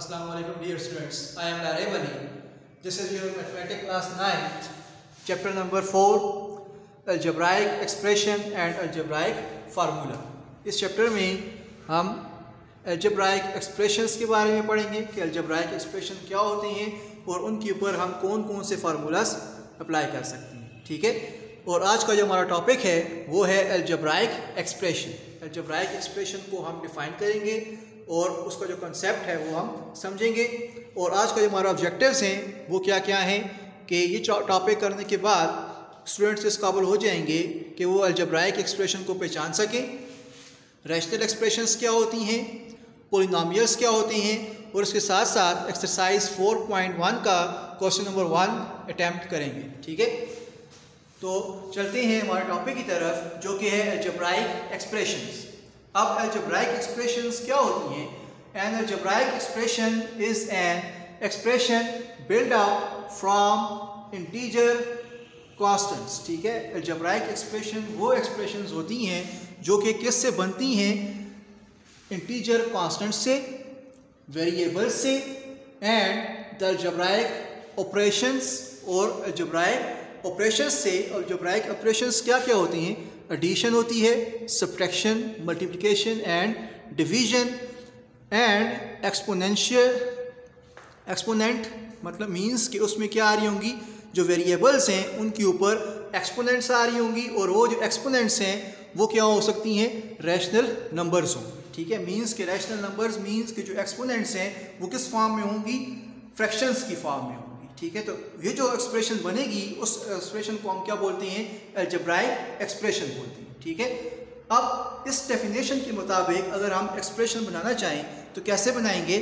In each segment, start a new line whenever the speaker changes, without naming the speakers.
Assalamu alaikum dear students. I am Nareb Ali. This is your mathematics class 9th, chapter number 4, algebraic expression and algebraic formula. इस chapter में हम algebraic expressions के बारे में पढ़ेंगे कि algebraic expression क्या होती हैं और उनके ऊपर हम कौन कौन से फार्मूलाज अप्लाई कर सकते हैं, ठीक है। और आज का जो हमारा टॉपिक है वो है algebraic expression. algebraic expression को हम डिफ़ाइन करेंगे और उसका जो कंसेप्ट है वो हम समझेंगे। और आज का जो हमारा ऑब्जेक्टिव्स हैं वो क्या क्या हैं कि ये टॉपिक करने के बाद स्टूडेंट्स इस काबिल हो जाएंगे कि वो अलजेब्राइक एक्सप्रेशन को पहचान सकें, रैशनल एक्सप्रेशंस क्या होती हैं, पॉलिनोमियल्स क्या होती हैं, और इसके साथ साथ एक्सरसाइज 4.1 का क्वेश्चन नंबर 1 अटैम्प्ट करेंगे, ठीक है। तो चलते हैं हमारे टॉपिक की तरफ जो कि है अलजेब्राइक एक्सप्रेशंस। अब अलजेब्राइक एक्सप्रेशंस क्या होती हैं? An algebraic expression is an expression build up from integer constants, ठीक है। अलजेब्राइक एक्सप्रेशन वो एक्सप्रेशंस होती हैं जो कि किस से बनती हैं? इंटीजर कांस्टेंट से, वेरिएबल से, एंड द अलजेब्राइक ऑपरेशंस और अलजेब्राइक ऑपरेशंस से। अलजेब्राइक ऑपरेशंस क्या क्या होती हैं? एडिशन होती है, subtraction, multiplication and division, and exponent मतलब मींस कि उसमें क्या आ रही होंगी, जो वेरिएबल्स हैं उनके ऊपर एक्सपोनेंट्स आ रही होंगी, और वो जो एक्सपोनेंट्स हैं वो क्या हो सकती हैं? रैशनल नंबर्स होंगे, ठीक है। मींस के रैशनल नंबर्स मींस कि जो एक्सपोनेंट्स हैं वो किस फॉर्म में होंगी? फ्रैक्शंस की फॉर्म में होंगी, ठीक है। तो ये जो एक्सप्रेशन बनेगी उस एक्सप्रेशन को हम क्या बोलते हैं? अलजेब्राइक एक्सप्रेशन बोलते हैं, ठीक है। अब इस डेफिनेशन के मुताबिक अगर हम एक्सप्रेशन बनाना चाहें तो कैसे बनाएंगे?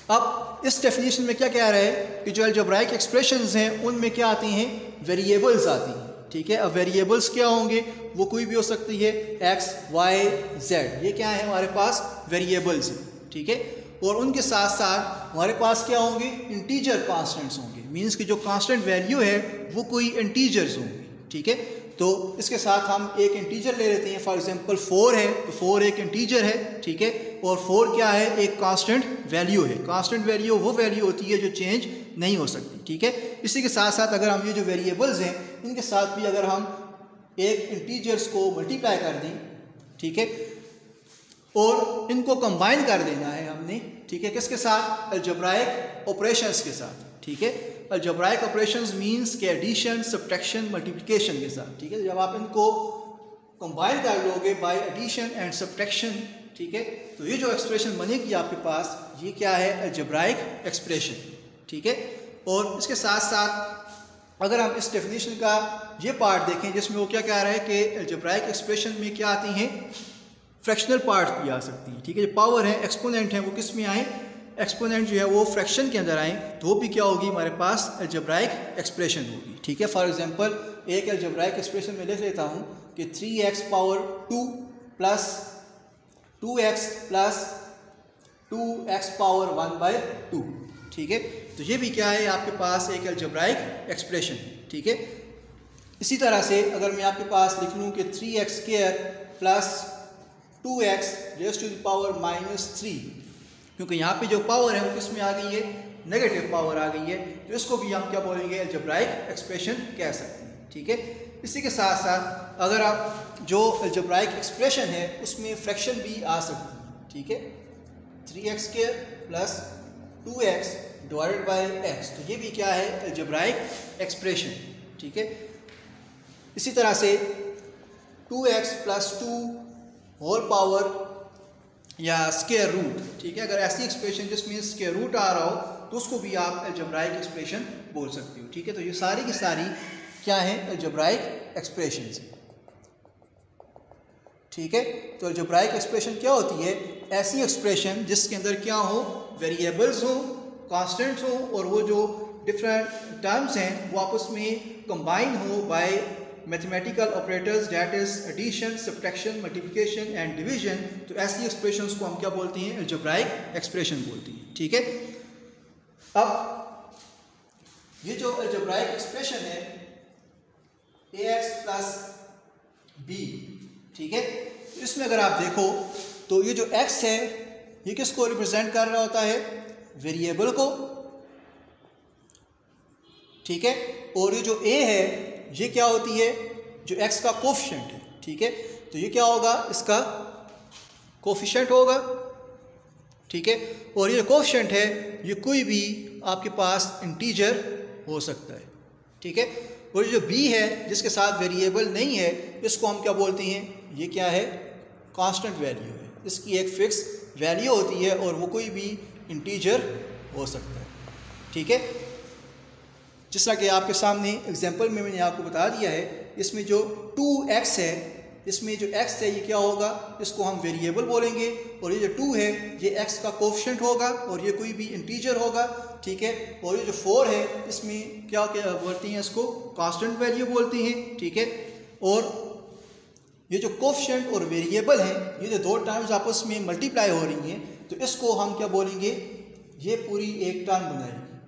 अब इस डेफिनेशन में क्या कह रहा है कि जो अलजेब्राइक एक्सप्रेशंस हैं उनमें क्या आती हैं? वेरिएबल्स आती हैं, ठीक है। अब वेरिएबल्स क्या होंगे? वो कोई भी हो सकती है, x, y, z, ये क्या है हमारे पास? वेरिएबल्स हैं, ठीक है। और उनके साथ साथ हमारे पास क्या होंगे? इंटीजर कांस्टेंट्स होंगे, मींस कि जो कांस्टेंट वैल्यू है वो कोई इंटीजर्स होंगे, ठीक है। तो इसके साथ हम एक इंटीजर ले लेते हैं, फॉर एग्जांपल 4 है तो 4 एक इंटीजर है, ठीक है। और 4 क्या है? एक कांस्टेंट वैल्यू है। कांस्टेंट वैल्यू वो वैल्यू होती है जो चेंज नहीं हो सकती, ठीक है। इसी के साथ साथ अगर हम ये जो वेरिएबल्स हैं इनके साथ भी अगर हम एक इंटीजर्स को मल्टीप्लाई कर दें, ठीक है, और इनको कंबाइन कर देना है हमने, ठीक है, किसके साथ? अलजेब्राइक ऑपरेशंस के साथ, ठीक है। अलजेब्राइक ऑपरेशंस मींस के एडिशन, सब्ट्रैक्शन, मल्टीप्लिकेशन के साथ, ठीक है। जब आप इनको कंबाइन कर लोगे बाय एडिशन एंड सब्ट्रैक्शन, ठीक है, तो ये जो एक्सप्रेशन बनेगी आपके पास ये क्या है? अलजेब्राइक एक्सप्रेशन, ठीक है। और इसके साथ साथ अगर हम इस डेफिनेशन का ये पार्ट देखें जिसमें वो क्या कह रहा है कि अलजेब्राइक एक्सप्रेशन में क्या आती हैं? फ्रैक्शनल पार्ट भी आ सकती है, ठीक है। जो पावर है, एक्सपोनेंट है, वो किस में आए? एक्सपोनेंट जो है वो फ्रैक्शन के अंदर आए तो वो भी क्या होगी? हमारे पास अलजेब्राइक एक्सप्रेशन होगी, ठीक है। फॉर एग्जांपल एक अलजेब्राइक एक्सप्रेशन में लिख लेता हूँ कि 3x power 2 plus 2x plus 2x power 1/2, ठीक है। तो ये भी क्या है? आपके पास एक अलजेब्राइक एक्सप्रेशन है, ठीक है। इसी तरह से अगर मैं आपके पास लिख लूँ कि 3x² plus 2x raise to the power -3, क्योंकि यहाँ पे जो पावर है वो किस में आ गई है? नेगेटिव पावर आ गई है, तो इसको भी हम क्या बोलेंगे? अलजेब्राइक एक्सप्रेशन कह सकते हैं, ठीक है। इसी के साथ साथ अगर आप जो अलजेब्राइक एक्सप्रेशन है उसमें फ्रैक्शन भी आ सकती है, ठीक है। 3x² plus 2x divided by x, तो ये भी क्या है? अलजेब्राइक एक्सप्रेशन, ठीक है। इसी तरह से 2x प्लस 2 होल पावर या स्क्वायर रूट, ठीक है। अगर ऐसी एक्सप्रेशन जिसमें स्क्वायर रूट आ रहा हो तो उसको भी आप अलजेब्राइक एक्सप्रेशन बोल सकते हो, ठीक है। तो ये सारी की सारी क्या है? अलजेब्राइक एक्सप्रेशंस, ठीक है। तो अलजेब्राइक एक्सप्रेशन क्या होती है? ऐसी एक्सप्रेशन जिसके अंदर क्या हो? वेरिएबल्स हो, कांस्टेंट्स हो, और वो जो डिफरेंट टर्म्स हैं वो आपस में कंबाइन हो by mathematical operators, that is addition, subtraction, multiplication and division. तो ऐसी एक्सप्रेशंस को हम क्या बोलते हैं? अलजेब्राइक एक्सप्रेशन बोलते हैं, ठीक है। अब ये जो अलजेब्राइक एक्सप्रेशन है ax प्लस b, ठीक है, इसमें अगर आप देखो तो ये जो x है ये किसको रिप्रेजेंट कर रहा होता है? वेरिएबल को, ठीक है। और ये जो a है ये क्या होती है, जो x का कोफिशिएंट है, ठीक है। तो ये क्या होगा, इसका कोफिशिएंट होगा, ठीक है। और ये कोफिशिएंट है ये कोई भी आपके पास इंटीजर हो सकता है, ठीक है। और जो b है जिसके साथ वेरिएबल नहीं है इसको हम क्या बोलते हैं, ये क्या है, कांस्टेंट वैल्यू है, इसकी एक फिक्स वैल्यू होती है और वो कोई भी इंटीजर हो सकता है, ठीक है। जिस तरह कि आपके सामने एग्जांपल में मैंने आपको बता दिया है, इसमें जो 2x है, इसमें जो x है ये क्या होगा, इसको हम वेरिएबल बोलेंगे। और ये जो 2 है ये x का कोफिशिएंट होगा और ये कोई भी इंटीजर होगा, ठीक है। और ये जो 4 है इसमें क्या क्या बोलते हैं, इसको कांस्टेंट वैल्यू बोलते हैं, ठीक है। और ये जो कोफिशिएंट और वेरिएबल है ये जो दो टर्म्स आपस में मल्टीप्लाई हो रही हैं, तो इसको हम क्या बोलेंगे, ये पूरी एक टर्म बनाएगी,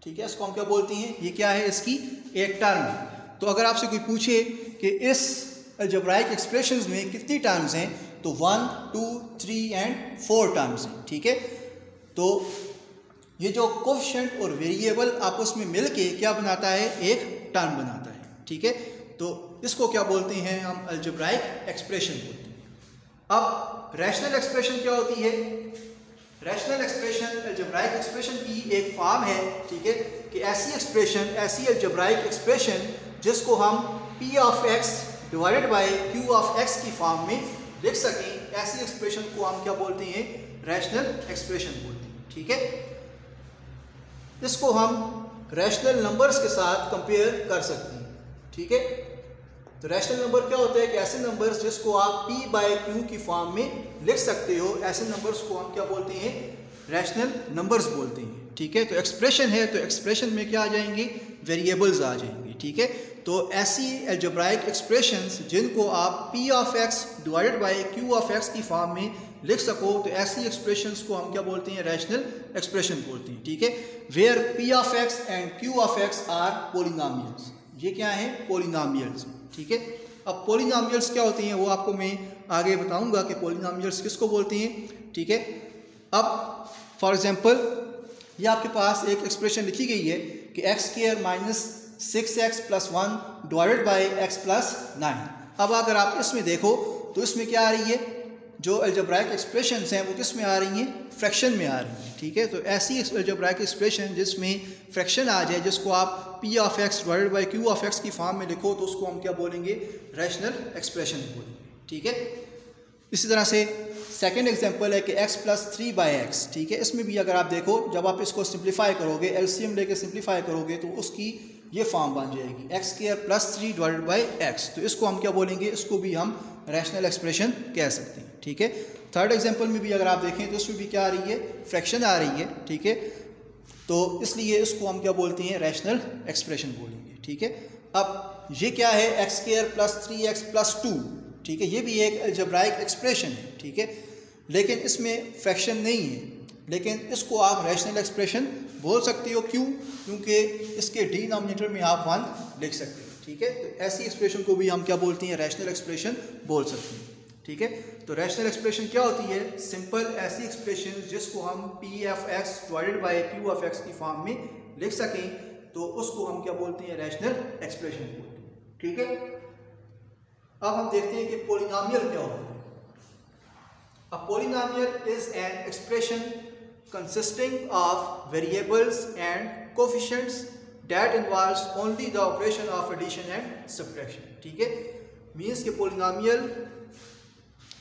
ठीक है। इसको हम क्या बोलते हैं, ये क्या है, इसकी एक टर्म है। तो अगर आपसे कोई पूछे कि इस अलजेब्राइक एक्सप्रेशंस में कितनी टर्म्स हैं, तो 1, 2, 3 एंड 4 टर्म्स हैं, ठीक है। तो ये जो कोफिशिएंट और वेरिएबल आपस में मिलके क्या बनाता है, एक टर्म बनाता है, ठीक है। तो इसको क्या बोलते हैं, हम अलजेब्राइक एक्सप्रेशन बोलते हैं। अब रैशनल एक्सप्रेशन क्या होती है, रैशनल एक्सप्रेशन अलजेब्राइक एक्सप्रेशन की एक फॉर्म है, ठीक है, कि ऐसी एक्सप्रेशन, ऐसी अलजेब्राइक एक्सप्रेशन जिसको हम p of x divided by q of x की फॉर्म में लिख सकें, ऐसी एक्सप्रेशन को हम क्या बोलते हैं, रैशनल एक्सप्रेशन बोलते हैं, ठीक है। इसको हम रैशनल नंबर्स के साथ कंपेयर कर सकते हैं, ठीक है। तो रैशनल नंबर क्या होता है कि ऐसे नंबर्स जिसको आप p बाय q की फॉर्म में लिख सकते हो, ऐसे नंबर्स को हम क्या बोलते हैं, रैशनल नंबर्स बोलते हैं, ठीक है। तो एक्सप्रेशन है, तो एक्सप्रेशन में क्या आ जाएंगे, वेरिएबल्स आ जाएंगे, ठीक है। तो ऐसी अलजेब्राइक एक्सप्रेशंस जिनको आप p of x divided by q of x की फॉर्म में लिख सको, तो ऐसी एक्सप्रेशंस को हम क्या बोलते हैं, रैशनल एक्सप्रेशन बोलते हैं, ठीक है। Where p of x and q of x are polynomials, ये क्या है, पोलिनोमियल्स, ठीक है। अब पोलिनोमियल्स क्या होते हैं वो आपको मैं आगे बताऊंगा कि पोलिनोमियल्स किसको बोलते हैं, ठीक है। अब फॉर एग्जांपल ये आपके पास एक एक्सप्रेशन लिखी गई है कि x² minus 6x plus 1 divided by x plus 9। अब अगर आप इसमें देखो तो इसमें क्या आ रही है, जो अलजेब्राइक एक्सप्रेशंस हैं वो किस में आ रही हैं, फ्रैक्शन में आ रही हैं, ठीक है। तो ऐसी अलजेब्राइक एक्सप्रेशन जिसमें फ्रैक्शन आ जाए, जिसको आप p of x divided by q of x की फॉर्म में लिखो, तो उसको हम क्या बोलेंगे, रैशनल एक्सप्रेशन बोलेंगे, ठीक है। इसी तरह से सेकंड एग्जांपल है कि x प्लस 3 बाय x, ठीक है। इसमें भी अगर आप देखो, जब आप इसको सिंप्लीफाई करोगे, एलसीएम लेके सिंप्लीफाई करोगे, तो उसकी ये फॉर्म बन जाएगी x² plus 3 divided by x। तो इसको हम क्या बोलेंगे, इसको भी हम रैशनल एक्सप्रेशन कह सकते हैं, ठीक है। थर्ड एग्जांपल में भी अगर आप देखें तो इसमें भी क्या आ रही है, फ्रैक्शन आ रही है, ठीक है। तो इसलिए इसको हम क्या बोलते हैं, रैशनल एक्सप्रेशन बोलेंगे, ठीक है। अब ये क्या है, x² प्लस 3x प्लस 2, ठीक है। ये भी एक अलजेब्राइक एक्सप्रेशन है, ठीक है, लेकिन इसमें फ्रैक्शन नहीं है, लेकिन इसको आप रैशनल एक्सप्रेशन बोल सकते हो। क्यों, क्योंकि इसके डिनोमिनेटर में आप 1 लिख सकते हो, ठीक है। तो ऐसी एक्सप्रेशन को भी हम क्या बोलते हैं, रैशनल एक्सप्रेशन बोल सकते हैं, ठीक है। तो रैशनल एक्सप्रेशन क्या होती है, सिंपल ऐसी एक्सप्रेशन जिसको हम p of x divided by q of x की फॉर्म में लिख सकें, तो उसको हम क्या बोलते हैं, रैशनल एक्सप्रेशन बोलते हैं, ठीक है। अब हम देखते हैं कि पोलिनोमियल क्या होता है। A polynomial is an expression consisting of variables and coefficients that involves only the operation of addition and subtraction, ठीक है। मीन्स के पोलिनोमियल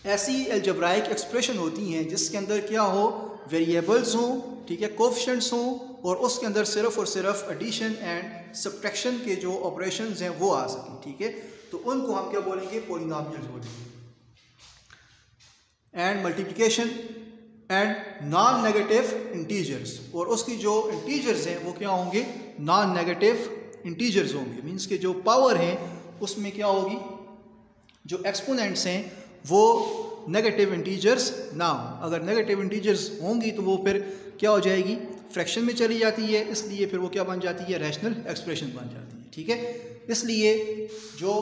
ऐसी अलजेब्राइक एक्सप्रेशन होती हैं जिसके अंदर क्या हो, वेरिएबल्स हों, ठीक है, कोफिशिएंट्स हों, और उसके अंदर सिर्फ और सिर्फ एडिशन एंड सब्ट्रैक्शन के जो ऑपरेशंस हैं वो आ सकें, ठीक है। तो उनको हम क्या बोलेंगे, पोलिनोमियल्स बोलेंगे। And multiplication and non negative integers, और उसकी जो इंटीजर्स हैं वो क्या होंगे, नॉन नेगेटिव इंटीजर्स होंगे। मीन्स के जो पावर हैं उसमें क्या होगी, जो एक्सपोनेंट्स हैं वो नेगेटिव इंटीजर्स ना हो। अगर नेगेटिव इंटीजर्स होंगी तो वो फिर क्या हो जाएगी, फ्रैक्शन में चली जाती है, इसलिए फिर वो क्या बन जाती है, रैशनल एक्सप्रेशन बन जाती है, ठीक है। इसलिए जो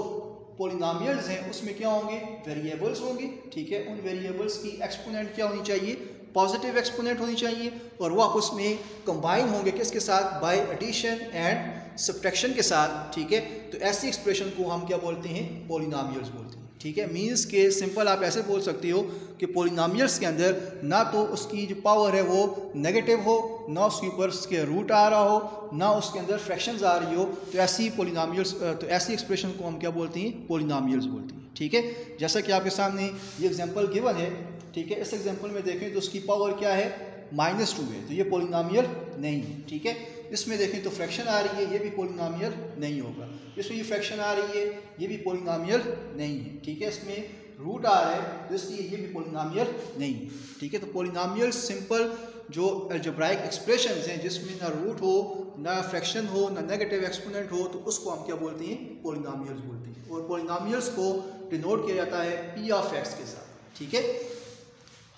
पोलिनोमियल्स हैं उसमें क्या होंगे, वेरिएबल्स होंगे, ठीक है। उन वेरिएबल्स की एक्सपोनेंट क्या होनी चाहिए, पॉजिटिव एक्सपोनेंट होनी चाहिए और वो आपस में कंबाइन होंगे किसके साथ, बाय एडिशन एंड सब्ट्रैक्शन के साथ, ठीक है। तो ऐसी एक्सप्रेशन को हम क्या बोलते हैं, पॉलिनॉमियल्स बोलते हैं, ठीक है। मींस के सिंपल आप ऐसे बोल सकते हो कि पॉलिनॉमियल्स के अंदर ना तो उसकी जो पावर है वो नेगेटिव हो, ना उसके ऊपर उसके रूट आ रहा हो, ना उसके अंदर फ्रैक्शंस आ रही हो, तो ऐसी पॉलिनॉमियल्स, तो ऐसी एक्सप्रेशन को हम क्या बोलते हैं, पॉलिनॉमियल्स बोलते हैं, ठीक है। जैसा कि आपके सामने ये एग्जांपल गिवन है, ठीक है। इस एग्जांपल में देखें तो उसकी पावर क्या है, -2 है, तो ये पॉलिनॉमियल नहीं है, ठीक है। इसमें देखें तो फ्रैक्शन आ रही है, ये भी पॉलिनॉमियल नहीं होगा। इसमें ये फ्रैक्शन आ रही है, ये भी पॉलिनॉमियल नहीं है, ठीक है। इसमें रूट आ रहा है तो इसलिए ये भी पॉलिनॉमियल नहीं है, ठीक है। तो पॉलिनॉमियल सिंपल जो अलजेब्राइक एक्सप्रेशंस हैं जिसमें ना रूट हो, ना फ्रैक्शन हो, ना नेगेटिव एक्सपोनेंट हो, तो उसको हम क्या बोलते हैं, पॉलिनॉमियल्स बोलते हैं। और पॉलिनॉमियल्स को डिनोट किया जाता है P ऑफ x के साथ, ठीक है।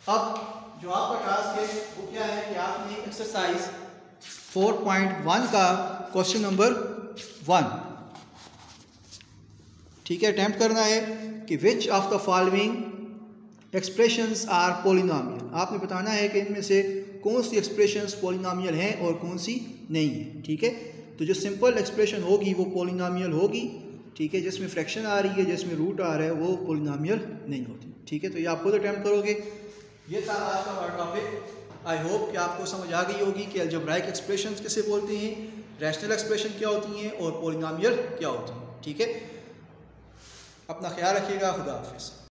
अब जो आपका टास्क है वो क्या है कि आपने एक्सरसाइज 4.1 का क्वेश्चन नंबर 1, ठीक है, अटेम्प्ट करना है कि which of the following expressions are polynomial. आपने बताना है कि इनमें से कौन सी एक्सप्रेशंस पॉलिनॉमियल हैं और कौन सी नहीं है, ठीक है। तो जो सिंपल एक्सप्रेशन होगी वो पॉलिनॉमियल होगी, ठीक है। जिसमें फ्रैक्शन आ रही है, जिसमें रूट आ रहा है, वो पॉलिनॉमियल नहीं होती, ठीक है। तो ये आप खुद अटेम्प्ट करोगे। ये था आज का हमारा टॉपिक। आई होप कि आपको समझ आ गई होगी कि अलजेब्राइक एक्सप्रेशंस किसे बोलते हैं, रैशनल एक्सप्रेशन क्या होती हैं और पॉलिनॉमियल क्या होती हैं, ठीक है। अपना ख्याल रखिएगा। खुदा हाफिज़।